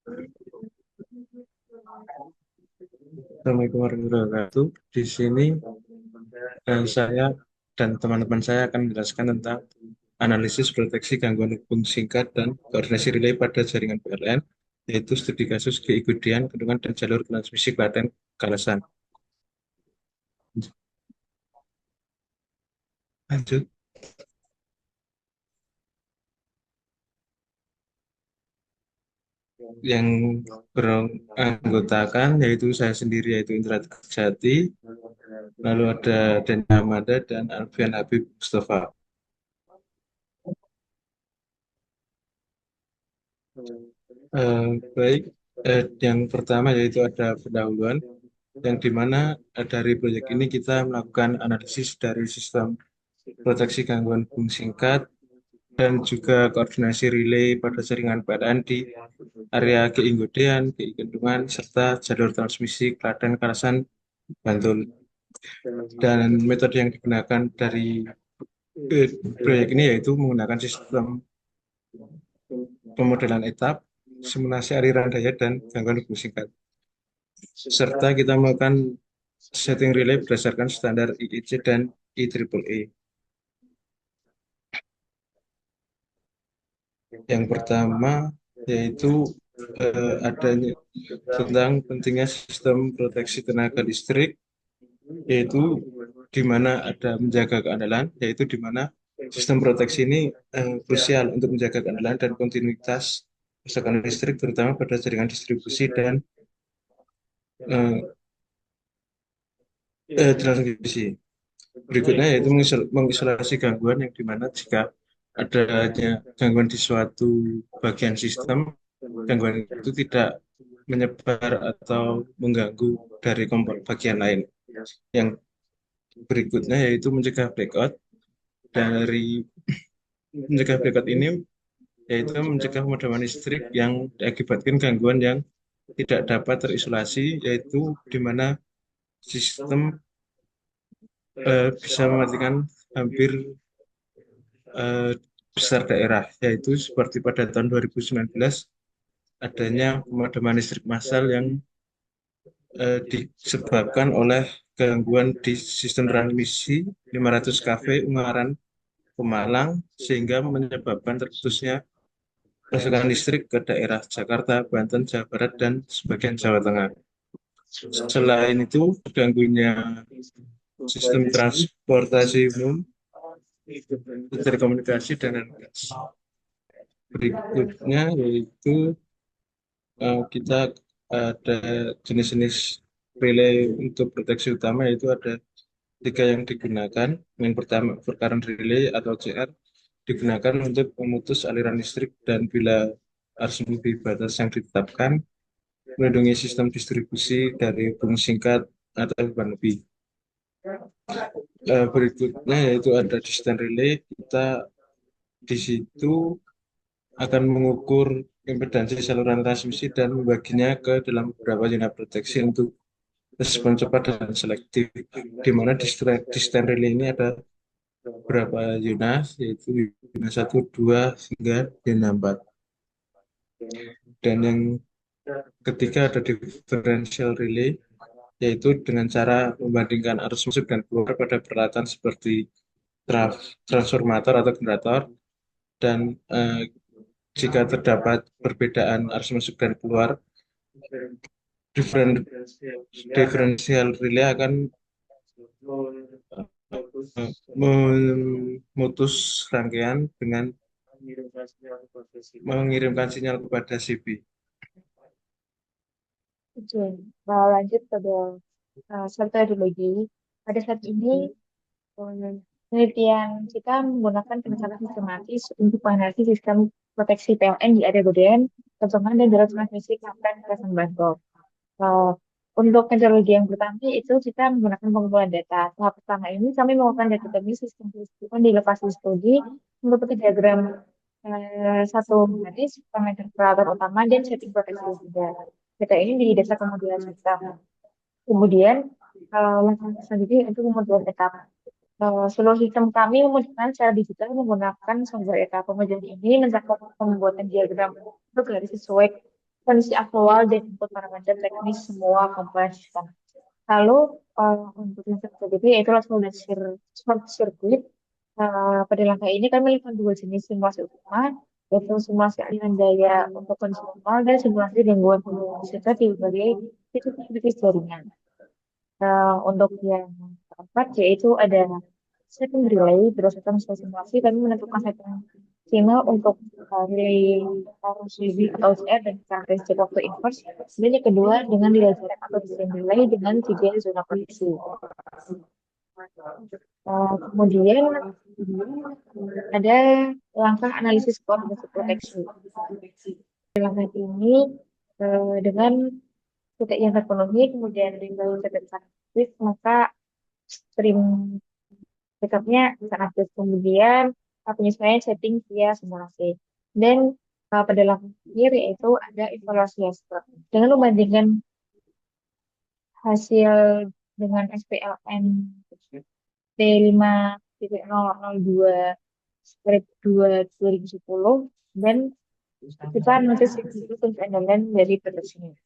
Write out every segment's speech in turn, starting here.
Assalamualaikum warahmatullahi wabarakatuh. Di sini saya dan teman-teman saya akan menjelaskan tentang analisis proteksi gangguan hubung singkat dan koordinasi relay pada jaringan PLN, yaitu studi kasus keikudian, kandungan, dan jalur transmisi Klaten Kalasan. Lanjut. Yang beranggotakan yaitu saya sendiri, yaitu Indra Jati, lalu ada Deni Amanda dan Alfian Habib Mustafa. Baik, yang pertama yaitu ada pendahuluan, yang dimana dari proyek ini kita melakukan analisis dari sistem proteksi gangguan hubung singkat dan juga koordinasi relay pada jaringan PLN di area GI Nggodean, GI Kendungan, serta jalur transmisi Klaten, Karasan, Bantul. Dan metode yang digunakan dari proyek ini yaitu menggunakan sistem pemodelan etap, simulasi aliran daya, dan gangguan hubung singkat. Serta kita melakukan setting relay berdasarkan standar IEC dan IEEE. Yang pertama yaitu adanya tentang pentingnya sistem proteksi tenaga listrik, yaitu di mana ada menjaga keandalan, yaitu di mana sistem proteksi ini krusial untuk menjaga keandalan dan kontinuitas pasokan listrik, terutama pada jaringan distribusi dan eh, transmisi. Berikutnya yaitu mengisolasi gangguan, yang dimana jika adanya gangguan di suatu bagian sistem, gangguan itu tidak menyebar atau mengganggu dari bagian lain. Yang berikutnya yaitu mencegah blackout. Dari mencegah blackout ini yaitu mencegah pemadaman listrik yang diakibatkan gangguan yang tidak dapat terisolasi, yaitu di mana sistem bisa mematikan hampir eh, besar daerah, yaitu seperti pada tahun 2019 adanya pemadaman listrik massal yang disebabkan oleh gangguan di sistem transmisi 500 kV Ungaran Pemalang, sehingga menyebabkan terputusnya pasokan listrik ke daerah Jakarta, Banten, Jawa Barat, dan sebagian Jawa Tengah. Selain itu, terganggunya sistem transportasi umum, telekomunikasi, dan gas. Berikutnya yaitu kita ada jenis-jenis relay untuk proteksi utama, yaitu ada tiga yang digunakan. Yang pertama, current relay atau CR, digunakan untuk memutus aliran listrik dan bila arus melebihi batas yang ditetapkan, melindungi sistem distribusi dari hubung singkat atau beban lebih. Berikutnya yaitu ada distance relay. Kita di situ akan mengukur impedansi saluran transmisi dan membaginya ke dalam beberapa zona proteksi untuk respon cepat dan selektif, di mana distance relay ini ada beberapa zona, yaitu zona 1, 2, hingga zona 4. Dan yang ketiga ada differential relay, yaitu dengan cara membandingkan arus masuk dan keluar pada peralatan seperti transformator atau generator, dan jika terdapat perbedaan arus masuk dan keluar, different, differential relay akan memutus rangkaian dengan mengirimkan sinyal kepada CB. Oke, lanjut pada satu hidrologi. Pada saat ini, penelitian kita menggunakan pendekatan sistematis untuk menganalisis sistem proteksi PLN di area Godean, Kentongan, dan jalur transmisi Klaten ke Bantul. Uh, untuk metodologi yang pertama itu kita menggunakan pengumpulan data. Tahap pertama ini kami melakukan data demi sistem kelistrikan di lokasi studi mengikuti diagram satu garis, parameter peralatan utama, dan setting proteksi juga. Data ini di data kemudian sistem. Kemudian langkah selanjutnya itu pemodelan etap. Seluruh sistem kami memudahkan secara digital menggunakan software data. Pemodelan ini mencakup pembuatan diagram untuk garis sesuai kondisi aktual dan input parameter teknis semua komponen sistem. Lalu untuk yang terjadi yaitu langsung dari short circuit. Pada langkah ini kami melakukan dua jenis simulasi utama, yaitu simulasi aliran daya untuk kondisi normal dan simulasi gangguan serta di berbagai titik kritis jaringan. Untuk yang keempat yaitu ada setting relay berdasarkan hasil simulasi kami menentukan setting sinyal untuk relay arus lebih atau OCR dan karakteristik waktu inverse. Dan yang kedua dengan delay jarak atau desain delay dengan tiga zona prediksi. Kemudian ada langkah analisis koordinasi proteksi. Langkah ini dengan titik yang terpenuhi kemudian tinggal setting aktif maka stream backupnya bisa aktif kemudian penyesuaian setting via simulasi dan pada langkah akhir yaitu ada evaluasi hasil dengan membandingkan hasil dengan SPLN T5.002 2010 dan kita notice significant endpoint dari proteksinya.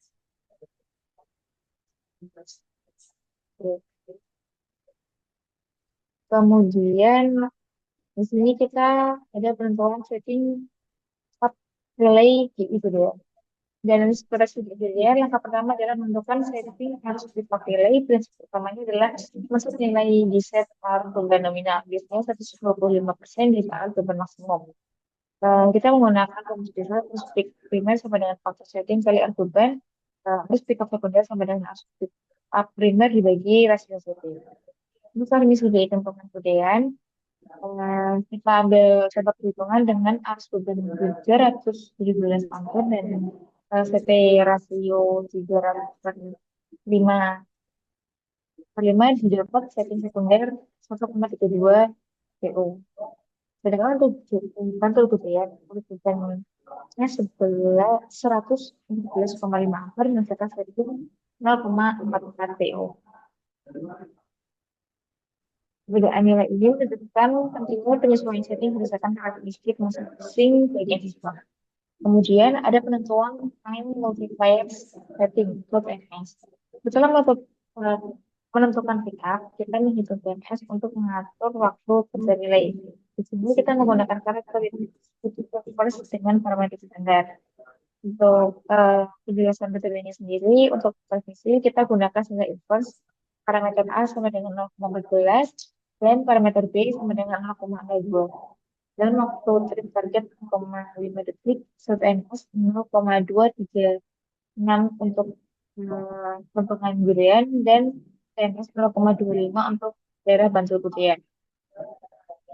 Kemudian di sini kita ada penentuan setting up relay gitu ya. Dan seperti ya, langkah pertama adalah menentukan setting harus dipakai relay. Prinsip pertamanya adalah masuk nilai di set arus beban nominal. Biasanya 125% dari arus beban maksimum. Kita menggunakan rumus dasar arus peak primer sama dengan faktor setting kali arus beban. Arus peak sekunder sama dengan arus peak up primer dibagi rasio setting. Ini kalau misalnya ditentukan kemudian kita ambil coba perhitungan dengan arus beban 317 ampere dan CP rasio 300 per 5 per 5 didapat setting sekunder 1,32 PO. Sedangkan untuk bantul gitu ya, untuk bebannya 111,5 ampere dan kita setting 0,44 PO. Perbedaan nilai ini menentukan pentingnya penyesuaian setting berdasarkan karakteristik masing-masing bagian siswa. Kemudian ada penentuan time multiplier setting atau TMS. Setelah menentukan pickup, kita menghitung TMS untuk mengatur waktu kerja nilai. Di sini kita menggunakan karakteristik dengan parameter standar. Untuk penjelasan detailnya sendiri, untuk posisi kita gunakan single inverse, parameter A sama dengan 0,14, dan parameter B sama dengan 0,02. Dan waktu trip target 0,5 detik, SNS 0,236 untuk peruntungan Gurian dan TNS 0,25 untuk daerah Bantul Gurian.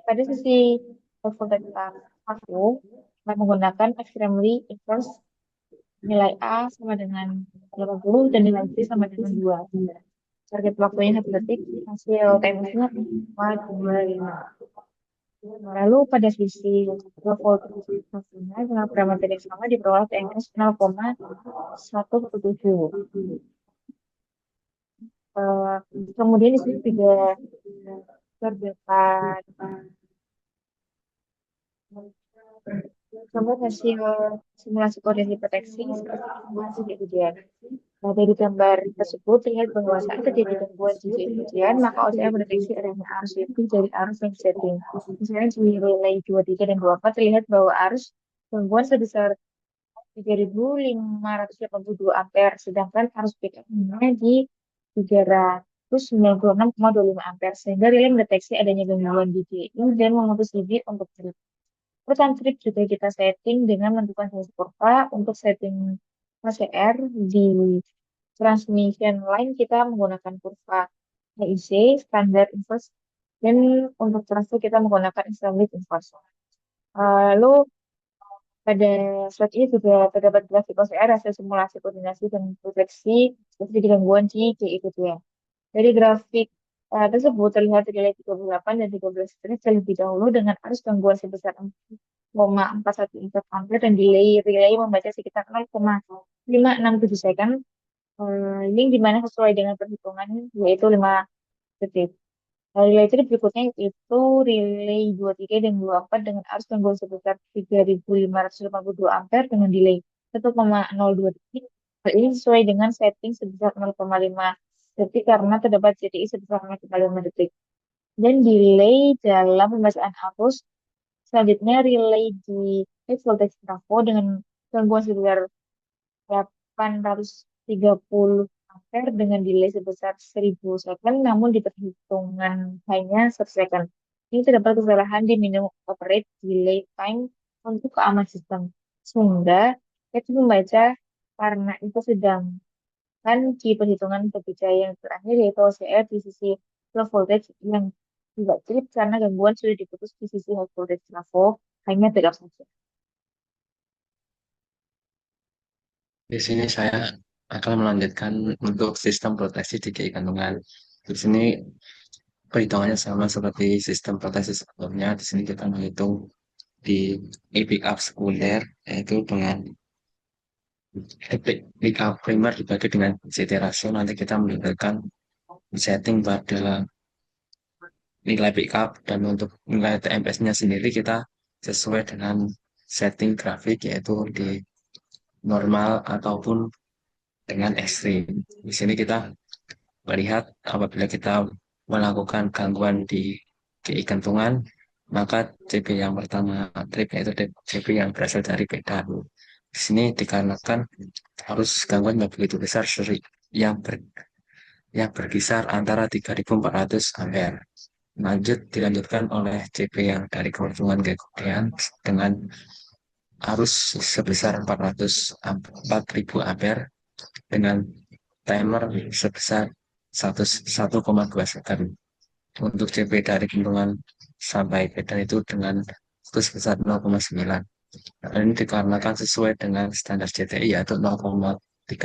Pada sisi voltmeter aku menggunakan extremely inverse nilai A sama dengan 80 dan nilai B sama dengan 2. Target waktunya 1 detik, hasil TMS-nya 0,25. Lalu pada sisi voltasinya dengan parameter yang sama diperoleh TMS 0,117. Kemudian di sini juga terdapat gambar hasil simulasi koordinasi proteksi seperti simulasi kejadian. Nah, dari gambar tersebut terlihat bahwa saat terjadi gangguan di kejadian, maka OCR mendeteksi adanya arus lebih dari arus yang disetting. Misalnya di relay 23 dan 24 terlihat bahwa arus gangguan sebesar 3.582 ampere, sedangkan arus backup-nya di 396,25 ampere, sehingga relay mendeteksi adanya gangguan di DI dan memutus limit untuk trip. Urutan trip juga kita setting dengan menentukan hasil kurva untuk setting OCR di transmission line kita menggunakan kurva HIC, standar inverse, dan untuk transfer kita menggunakan Islamic inverse. Lalu pada slide ini juga terdapat grafik OCR hasil simulasi koordinasi dan proteksi terjadi gangguan di itu ya. Dari grafik tersebut terlihat relay 38 dan 13 strip terlebih dahulu dengan arus gangguan sebesar 0,414 ampere dan delay relay membaca sekitar 0,567 second. Ini dimana sesuai dengan perhitungan yaitu 5 detik. Relay trip berikutnya itu relay 23 dan 24 dengan arus gangguan sebesar 3.582 ampere dengan delay 1,02 detik. Hal ini sesuai dengan setting sebesar 0,5 detik karena terdapat CTI sebesar 0,5 detik. Dan delay dalam pembacaan arus. Selanjutnya relay di high voltage trafo dengan gangguan sebesar 830 ampere dengan delay sebesar 1000 second, namun di perhitungan hanya 1 second. Ini terdapat kesalahan di minimum operate delay time untuk keamanan sistem. Sehingga itu membaca karena itu sedang kan di perhitungan bekerja yang terakhir yaitu OCR di sisi low voltage yang tidak trip karena gangguan sudah diputus di sisi high voltage trafo, hanya backup saja. Di sini saya akan melanjutkan untuk sistem proteksi di KI kandungan. Di sini perhitungannya sama seperti sistem proteksi sebelumnya. Di sini kita menghitung di pick up sekunder, yaitu dengan pick up primer dibagi dengan CT ratio. Nanti kita menggunakan setting pada nilai pick up, dan untuk nilai TMS-nya sendiri kita sesuai dengan setting grafik, yaitu di normal ataupun dengan ekstrim. Di sini kita melihat apabila kita melakukan gangguan di KI kentungan, maka CP yang pertama trip, yaitu CP yang berasal dari pedan. Di sini dikarenakan arus gangguan yang begitu besar yang ber, yang berkisar antara 3.400 ampere. Dilanjutkan oleh CP yang dari keuntungan kemudian dengan arus sebesar 4.000 ampere dengan timer sebesar 1,2 second. Untuk CP dari keuntungan sampai pedan itu dengan itu sebesar 0,9. Nah, ini dikarenakan sesuai dengan standar CTI, yaitu 0,3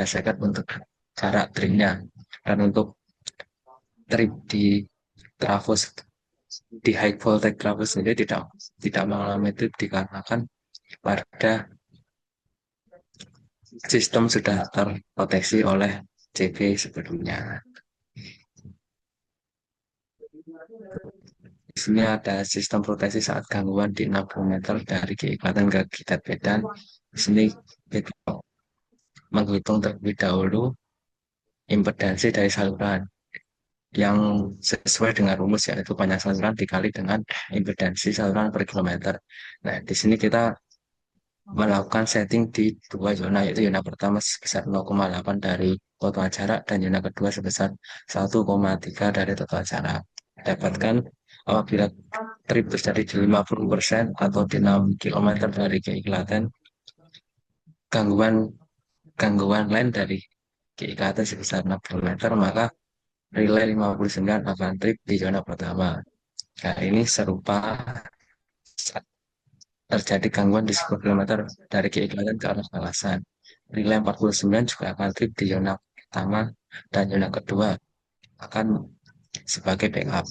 second untuk jarak tripnya. Dan untuk trip di trafo di high voltage trafo sendiri tidak mengalami trip dikarenakan pada sistem sudah terproteksi oleh CP sebelumnya. Di sini ada sistem proteksi saat gangguan di 60 meter dari keikatan ke kitat pedan. Di sini kita menghitung terlebih dahulu impedansi dari saluran yang sesuai dengan rumus, yaitu panjang saluran dikali dengan impedansi saluran per kilometer. Nah, di sini kita melakukan setting di dua zona, yaitu zona pertama sebesar 0,8 dari total jarak dan zona kedua sebesar 1,3 dari total jarak. Dapatkan apabila trip terjadi di 50% atau di 6 km dari KI Klaten, gangguan gangguan lain dari KI Klaten sebesar 6 km, maka relay 59 akan trip di zona pertama. Nah, ini serupa saat terjadi gangguan di 10 km dari KI Klaten ke arah Kalasan. Relay 49 juga akan trip di zona pertama dan zona kedua akan sebagai backup.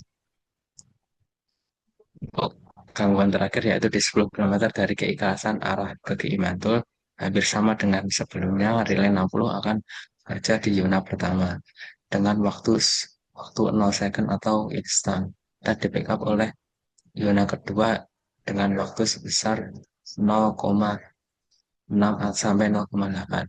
Untuk gangguan terakhir yaitu di 10 km dari KI Kalasan arah ke KI Mantul, hampir sama dengan sebelumnya, relay 60 akan bekerja di zona pertama dengan waktu 0 second atau instan, dan di backup oleh zona kedua dengan waktu sebesar 0,6 sampai 0,8.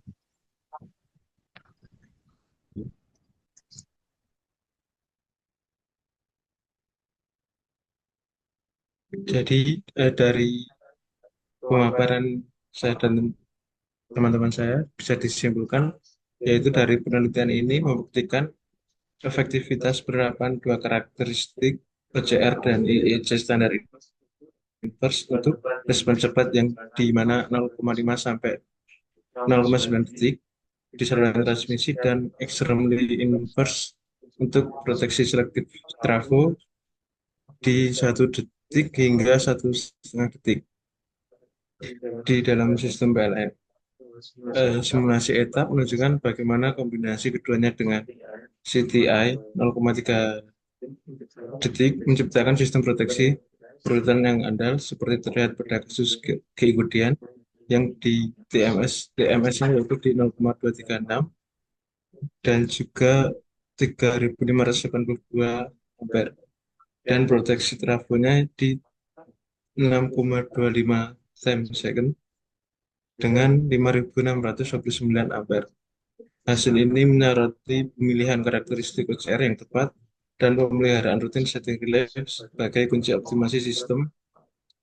Jadi dari pemaparan saya dan teman-teman saya bisa disimpulkan, yaitu dari penelitian ini membuktikan efektivitas penerapan dua karakteristik OCR dan IEC standar inverse untuk respon cepat yang di mana 0,5 sampai 0,9 detik di saluran transmisi dan extremely inverse untuk proteksi selektif trafo di 1 detik hingga 1,5 detik di dalam sistem PLN. Simulasi etap menunjukkan bagaimana kombinasi keduanya dengan CTI 0,3 detik menciptakan sistem proteksi perurutan yang andal seperti terlihat pada kasus keikudian yang di TMS-nya yaitu di 0,236 dan juga 3.582 ampere, dan proteksi trafonya di 6,25 time second dengan 5.629 ampere. Hasil ini menyoroti pemilihan karakteristik OCR yang tepat dan pemeliharaan rutin setting relay sebagai kunci optimasi sistem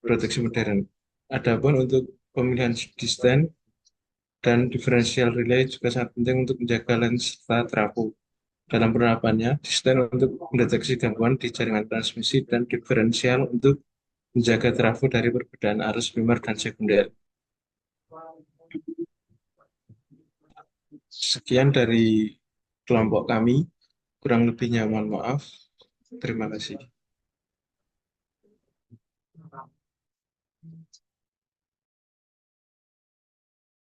proteksi modern. Adapun untuk pemilihan distant dan differential relay juga sangat penting untuk menjaga lens serta trafo. Dalam penerapannya, distant untuk mendeteksi gangguan di jaringan transmisi dan diferensial untuk menjaga trafo dari perbedaan arus primer dan sekunder. Sekian dari kelompok kami, kurang lebihnya mohon maaf. Terima kasih.